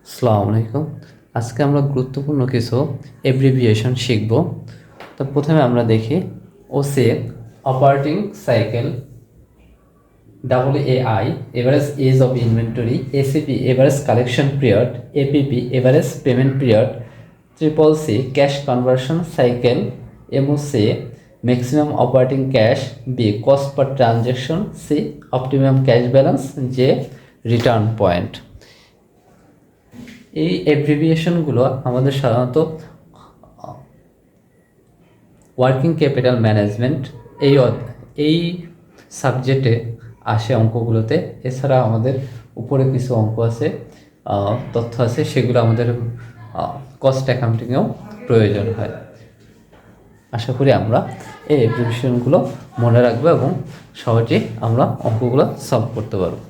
আসসালামু আলাইকুম। আজকে আমরা গুরুত্বপূর্ণ কিছু এব্রিভিয়েশন শিখব। তো প্রথমে আমরা দেখি OC operating cycle, WAI average age of inventory, ACP average collection period, APP average payment period, CCC cash conversion cycle, MOC maximum operating cash, B cost per transaction, C optimum cash balance, J return point. এই অ্যাব্রিভিয়েশনগুলো আমাদের সাধারণত working capital management এই সাবজেক্টে আসে অঙ্কগুলোতে। এছাড়া আমাদের উপরে কিছু অঙ্ক আছে, তথ্য আছে, সেগুলো আমাদের কস্ট অ্যাকাউন্টিংয়েও প্রয়োজন হয়। আশা করি আমরা এই অ্যাব্রিভিয়েশনগুলো মনে রাখবো এবং সহজেই আমরা অঙ্কগুলো সলভ করতে পারবো।